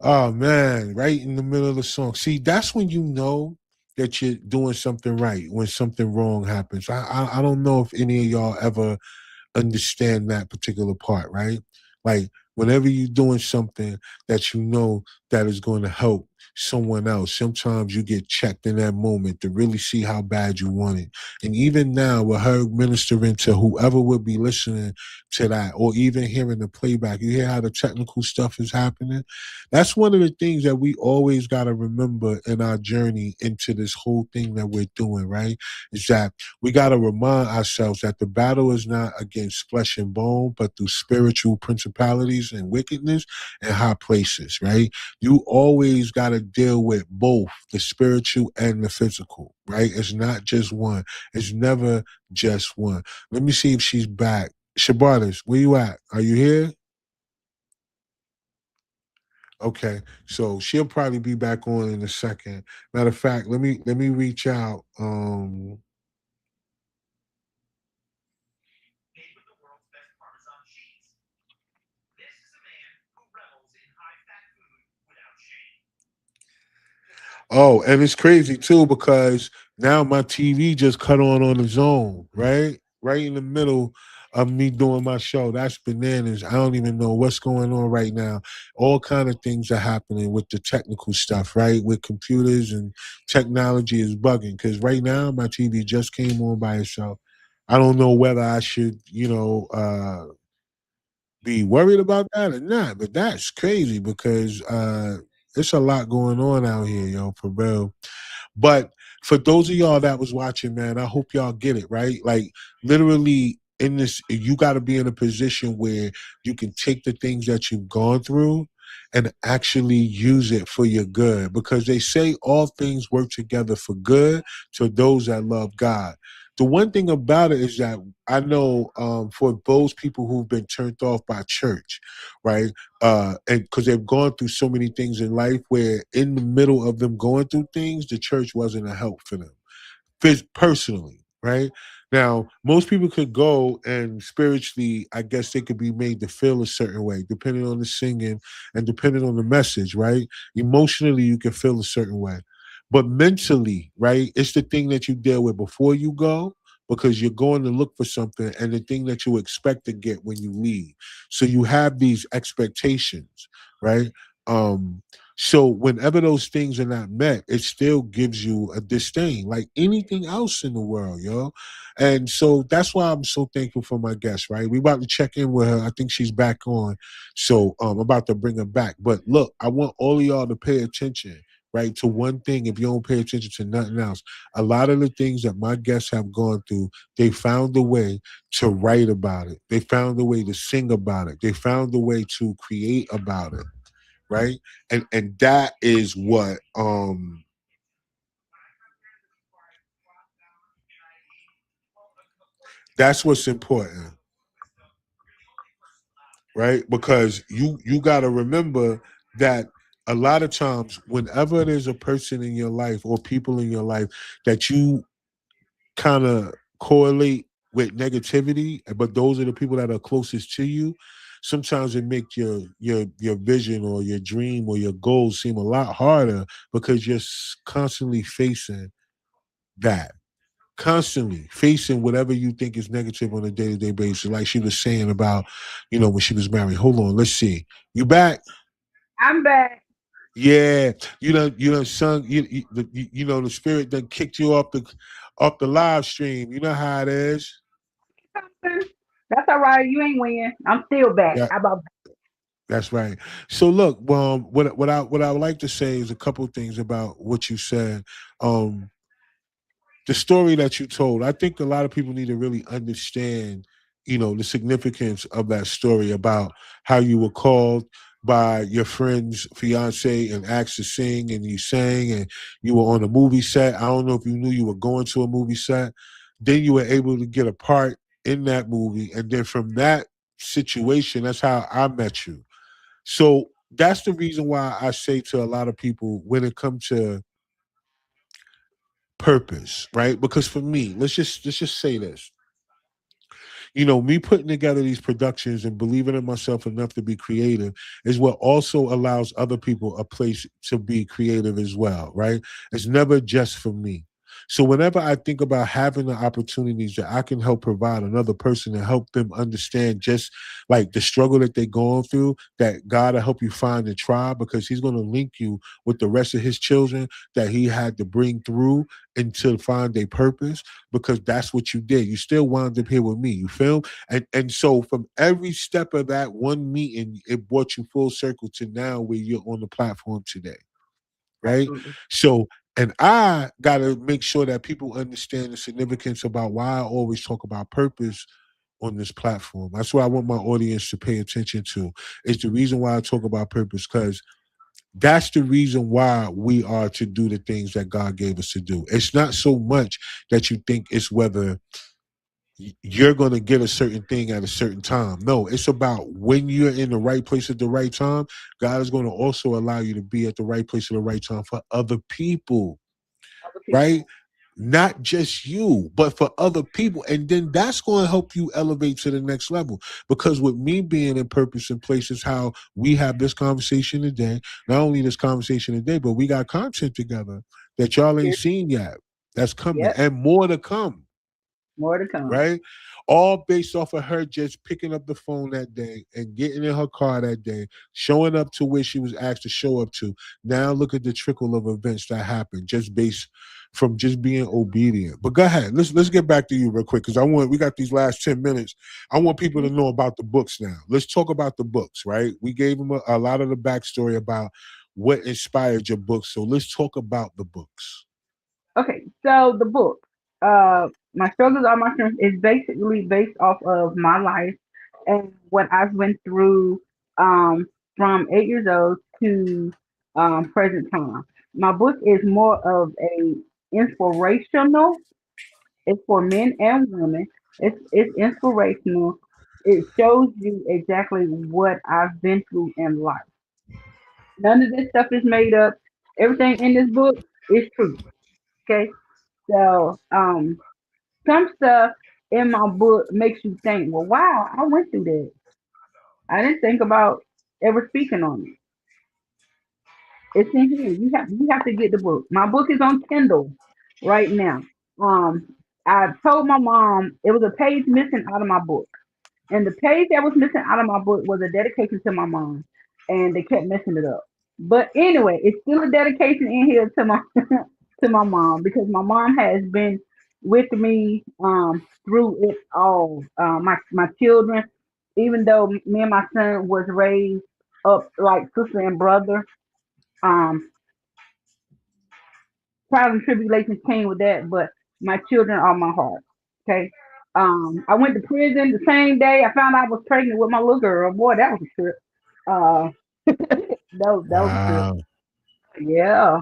Oh man, right in the middle of the song. See, that's when you know that you're doing something right. When something wrong happens. I don't know if any of y'all ever understand that particular part, right? Like whenever you're doing something that you know that is going to help someone else, sometimes you get checked in that moment to really see how bad you want it. And even now, with her ministering to whoever would be listening to that, or even hearing the playback, you hear how the technical stuff is happening. That's one of the things that we always got to remember in our journey into this whole thing that we're doing, right? Is that we got to remind ourselves that the battle is not against flesh and bone, but through spiritual principalities and wickedness and high places, right? You always got to deal with both the spiritual and the physical, right? It's not just one. It's never just one. Let me see if she's back. Sharbartis, where you at? Are you here? Okay, so she'll probably be back on in a second. Matter of fact, let me reach out. Oh, and it's crazy too because now my TV just cut on the zone, right? Right in the middle of me doing my show. That's bananas. I don't even know what's going on right now. All kind of things are happening with the technical stuff, right? With computers and technology is bugging because right now my TV just came on by itself. I don't know whether I should, be worried about that or not, but that's crazy because it's a lot going on out here, yo, for real. But for those of y'all that was watching, man, I hope y'all get it, right? Like literally in this, you got to be in a position where you can take the things that you've gone through and actually use it for your good because they say all things work together for good to those that love God. The one thing about it is that I know for those people who've been turned off by church, right? And because they've gone through so many things in life where in the middle of them going through things, the church wasn't a help for them personally, right? Now, most people could go and spiritually, I guess they could be made to feel a certain way, depending on the singing and depending on the message, right? Emotionally, you can feel a certain way. But mentally, right, it's the thing that you deal with before you go because you're going to look for something and the thing that you expect to get when you leave. So you have these expectations, right? Um, so whenever those things are not met, it still gives you a disdain, like anything else in the world, yo. And so that's why I'm so thankful for my guest, right? We about to check in with her. I think she's back on. So I'm about to bring her back. But look, I want all of y'all to pay attention, right, to one thing if you don't pay attention to nothing else. A lot of the things that my guests have gone through, they found a way to write about it. They found a way to sing about it. They found a way to create about it, right? And that is what that's what's important, right? Because you got to remember that a lot of times whenever there's a person in your life or people in your life that you kind of correlate with negativity, but those are the people that are closest to you, sometimes it makes your vision or your dream or your goals seem a lot harder because you're constantly facing that, constantly facing whatever you think is negative on a day-to-day basis. Like she was saying about, when she was married. Hold on, let's see. You back? I'm back. Yeah. Son, the spirit done kicked you off the live stream. You know how it is. Something. That's all right. You ain't win. I'm still back. Yeah, How about that's right. So look, what I would like to say is a couple things about what you said. Um, the story that you told, I think a lot of people need to really understand, the significance of that story about how you were called by your friend's fiance and asked to sing and you sang and you were on a movie set. I don't know if you knew you were going to a movie set. Then you were able to get a part in that movie. And then from that situation, that's how I met you. So that's the reason why I say to a lot of people when it comes to purpose, right? Because for me, let's just say this. Me putting together these productions and believing in myself enough to be creative is what also allows other people a place to be creative as well, right? It's never just for me. So whenever I think about having the opportunities that I can help provide another person and help them understand just like the struggle that they're going through, that God will help you find a tribe because he's going to link you with the rest of his children that he had to bring through until find a purpose because that's what you did. You still wound up here with me. You feel? And so from every step of that one meeting, it brought you full circle to now where you're on the platform today. Right? absolutely? So and I gotta make sure that people understand the significance about why I always talk about purpose on this platform. That's what I want my audience to pay attention to. It's the reason why I talk about purpose, because that's the reason why we are to do the things that God gave us to do. It's not so much that you think it's whether you're going to get a certain thing at a certain time. No, it's about when you're in the right place at the right time, God is going to also allow you to be at the right place at the right time for other people, Other right? people. not just you, but for other people. And then that's going to help you elevate to the next level. Because with me being in purpose in places, how we have this conversation today, not only this conversation today, but we got content together that y'all ain't Here, seen yet. That's coming yep, and more to come, more to come. right? All based off of her just picking up the phone that day and getting in her car that day, showing up to where she was asked to show up to. Now look at the trickle of events that happened just based from just being obedient. But go ahead, let's get back to you real quick because we got these last 10 minutes. I want people to know about the books now. Let's talk about the books, right? We gave them a lot of the backstory about what inspired your books. So let's talk about the books. Okay, so the book, My Struggles Are My Strength, is basically based off of my life and what I've went through um, from 8 years old to present time. My book is more of a inspirational. It's for men and women. It's inspirational. It shows you exactly what I've been through in life. None of this stuff is made up. Everything in this book is true. Okay, so some stuff in my book makes you think, well, wow, I went through that. I didn't think about ever speaking on it. It's in here. You have to get the book. My book is on Kindle right now. Um, I told my mom it was a page missing out of my book. And the page that was missing out of my book was a dedication to my mom, and they kept messing it up. But anyway, it's still a dedication in here to my to my mom because my mom has been with me through it all. My children, even though me and my son was raised up like sister and brother, um, trials and tribulations came with that. But my children are my heart. Okay. I went to prison the same day I found out I was pregnant with my little girl. Boy, that was a trip. Uh, that was a trip. Wow. Yeah.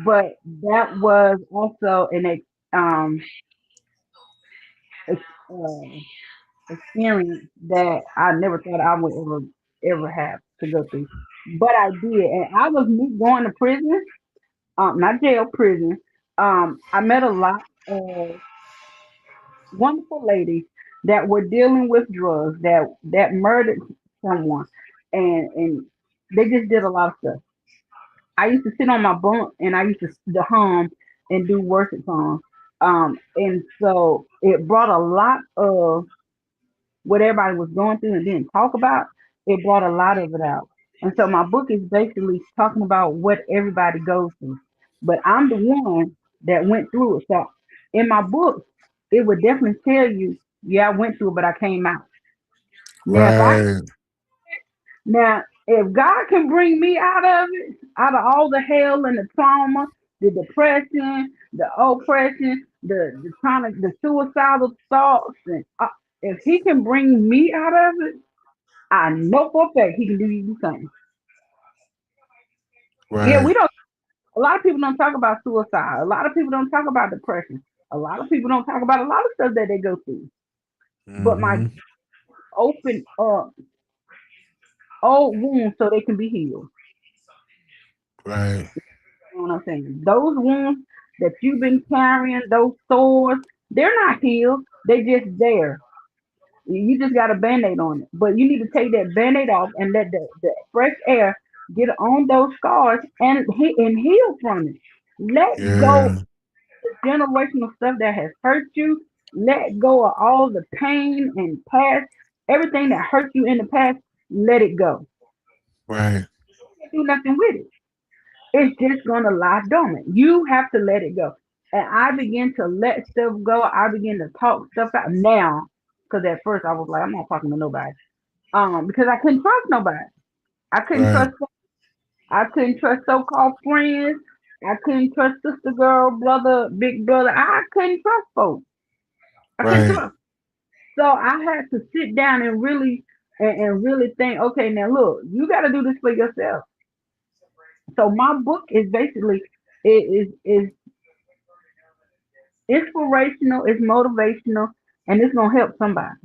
But that was also um ex, uh, experience that I never thought I would ever have to go through. But I did, and I was me going to prison, not jail, prison. I met a lot of wonderful ladies that were dealing with drugs that murdered someone, and they just did a lot of stuff. I used to sit on my bunk and I used to hum and do worship songs. And so it brought a lot of what everybody was going through and didn't talk about. It brought a lot of it out. And so my book is basically talking about what everybody goes through. But I'm the one that went through it. So in my book, it would definitely tell you, yeah, I went through it, but I came out. Now, Right. if God can bring me out of it, out of all the hell and the trauma, the depression, the oppression, the trying to, the suicidal thoughts, and if He can bring me out of it, I know for a fact He can do you something. Yeah, we Right. don't. A lot of people don't talk about suicide. A lot of people don't talk about depression. A lot of people don't talk about a lot of stuff that they go through. But my Mm-hmm. open up old wounds so they can be healed. Right. You know what I'm saying? Those wounds that you've been carrying, those sores, they're not healed. They just there. You just got a band-aid on it. But you need to take that band-aid off and let the fresh air get on those scars and heal from it. Let go Yeah. of the generational stuff that has hurt you. Let go of all the pain and past, everything that hurt you in the past. Let it go. Right. You can't do nothing with it. It's just gonna lie dormant. You have to let it go. And I begin to let stuff go. I begin to talk stuff out now. Because at first I was like, I'm not talking to nobody. Because I couldn't trust nobody. I couldn't Right. trust I couldn't trust so-called friends. I couldn't trust sister girl, brother, big brother. I couldn't trust folks. I couldn't Right. trust. So I had to sit down and really think, okay, now look, you gotta do this for yourself. So my book is basically is inspirational, it's motivational, and it's gonna help somebody.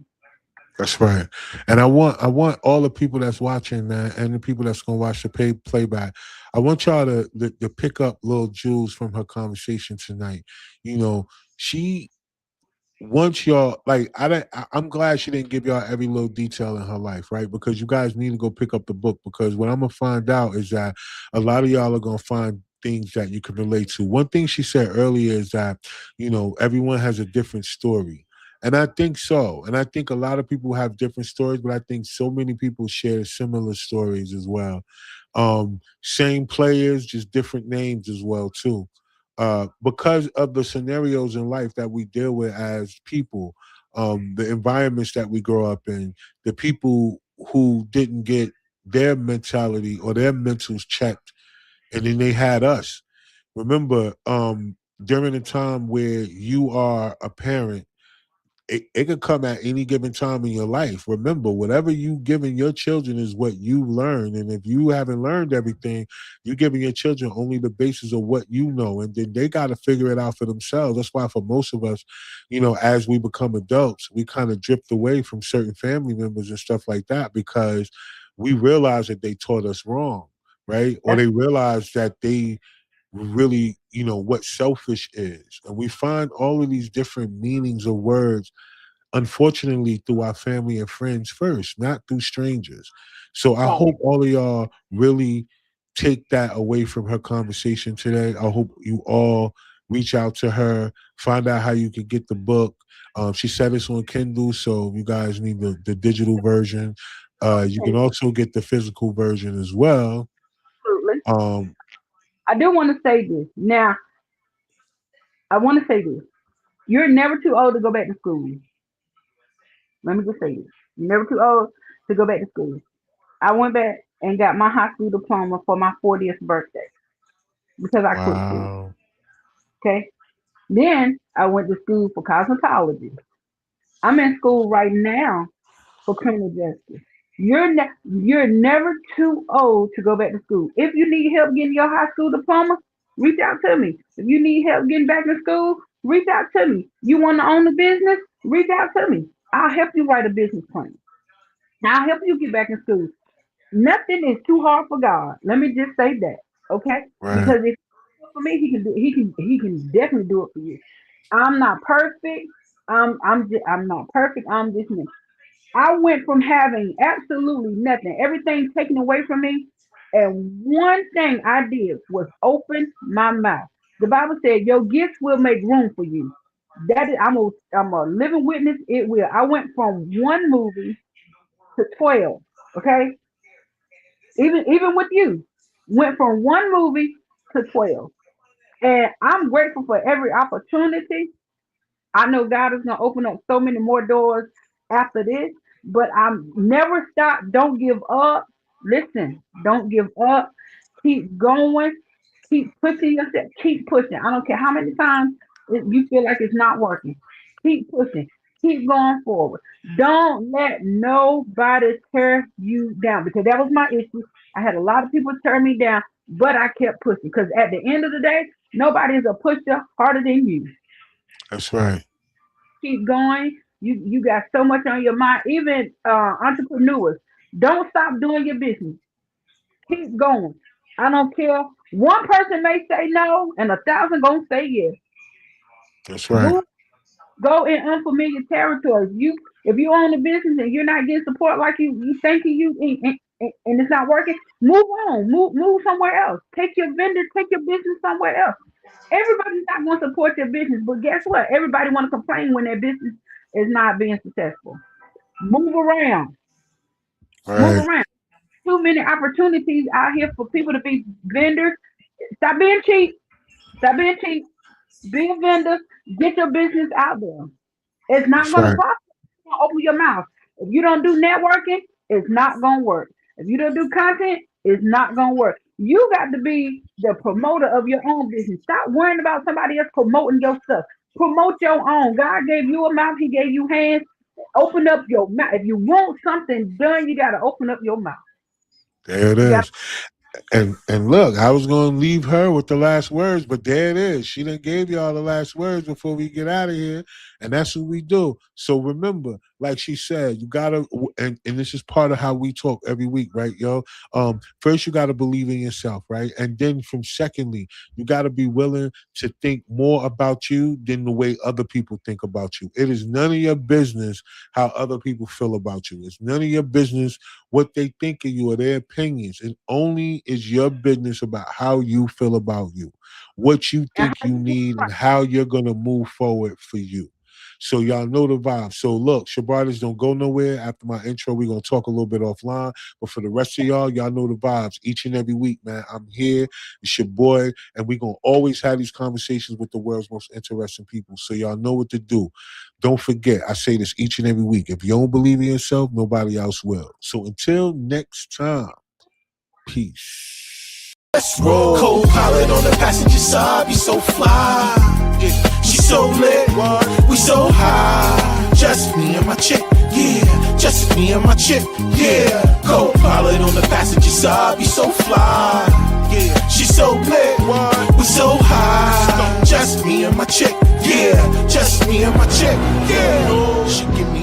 That's right. And I want all the people that's watching, man, and the people that's gonna watch the playback. I want y'all to pick up little jewels from her conversation tonight. You know, she once y'all like I'm glad she didn't give y'all every little detail in her life, right? Because you guys need to go pick up the book, because what I'm gonna find out is that a lot of y'all are gonna find things that you can relate to. One thing she said earlier is that, everyone has a different story. And I think so. And I think a lot of people have different stories, but I think so many people share similar stories as well. Same players, just different names as well too, because of the scenarios in life that we deal with as people, the environments that we grow up in, the people who didn't get their mentality or their mentals checked, and then they had us. Remember, during a time where you are a parent, it could come at any given time in your life. Remember, whatever you giving your children is what you learn. And if you haven't learned everything, you're giving your children only the basis of what you know. And then they got to figure it out for themselves. That's why for most of us, as we become adults, we kind of drift away from certain family members and stuff like that, because we realize that they taught us wrong, right? Or That's they realize that they really, what selfish is. And we find all of these different meanings of words, unfortunately, through our family and friends first, not through strangers. So I right. hope all of y'all really take that away from her conversation today. I hope you all reach out to her, find out how you can get the book. She said it's on Kindle, so you guys need the digital version. You can Okay, also get the physical version as well. absolutely. Um, I do want to say this. Now, I want to say this. You're never too old to go back to school. Let me just say this. You're never too old to go back to school. I went back and got my high school diploma for my 40th birthday because I quit school. wow. Okay. Then I went to school for cosmetology. I'm in school right now for criminal justice. You're never too old to go back to school. If you need help getting your high school diploma, reach out to me. If you need help getting back to school, reach out to me. You want to own a business? Reach out to me. I'll help you write a business plan. I'll help you get back in school. Nothing is too hard for God. Let me just say that, okay? Right. Because if for me, he can do. He can definitely do it for you. I'm not perfect. I'm not perfect. I'm just me. I went from having absolutely nothing, everything taken away from me, and one thing I did was open my mouth. The Bible said, "Your gifts will make room for you." That is, I'm a living witness. It will. I went from one movie to 12. Okay, even with you, went from one movie to 12, and I'm grateful for every opportunity. I know God is going to open up so many more doors after this, but I'm never stop. Don't give up. Listen, don't give up. Keep going. Keep pushing yourself. Keep pushing. I don't care how many times you feel like it's not working. Keep pushing. Keep going forward. Don't let nobody tear you down, because that was my issue. I had a lot of people tear me down, but I kept pushing because at the end of the day, nobody is a pusher harder than you. That's right. Keep going. You got so much on your mind. Even entrepreneurs, don't stop doing your business. Keep going. I don't care. One person may say no, and 1,000 gonna say yes. That's right. Move, go in unfamiliar territory. If you own a business and you're not getting support like you thinking and it's not working, move on. Move somewhere else. Take your vendor, take your business somewhere else. Everybody's not going to support your business, but guess what? Everybody want to complain when their business is not being successful. Move around. Move Right. around. Too many opportunities out here for people to be vendors. Stop being cheap. Stop being cheap. Be a vendor. Get your business out there. It's not That's going to right. profit. Open your mouth. If you don't do networking, it's not going to work. If you don't do content, it's not going to work. You got to be the promoter of your own business. Stop worrying about somebody else promoting your stuff. Promote your own. God gave you a mouth. He gave you hands. Open up your mouth. If you want something done, you got to open up your mouth. There it You got is. And look, I was going to leave her with the last words, but there it is. She done gave y'all the last words before we get out of here, and that's what we do. So remember, like she said, you gotta, and this is part of how we talk every week, right, yo? First you gotta believe in yourself, right? And then from secondly, you gotta be willing to think more about you than the way other people think about you. It is none of your business how other people feel about you. It's none of your business what they think of you or their opinions. It only is your business about how you feel about you, what you And think you need, and how you're gonna move forward for you. So y'all know the vibe. So look, Sharbartis, don't go nowhere. After my intro, we're gonna talk a little bit offline. But for the rest of y'all know the vibes. Each and every week, man, I'm here. It's your boy, and we're gonna always have these conversations with the world's most interesting people. So y'all know what to do. Don't forget, I say this each and every week. If you don't believe in yourself, nobody else will. So until next time, peace. Let's roll. Co-pilot on the passenger side, be so fly. Yeah, she so lit, we so high. Just me and my chick, yeah. Just me and my chick, yeah. Co-pilot on the passenger side, be so fly. Yeah, she so lit, we so high. Just me and my chick, yeah. Just me and my chick, yeah. She give me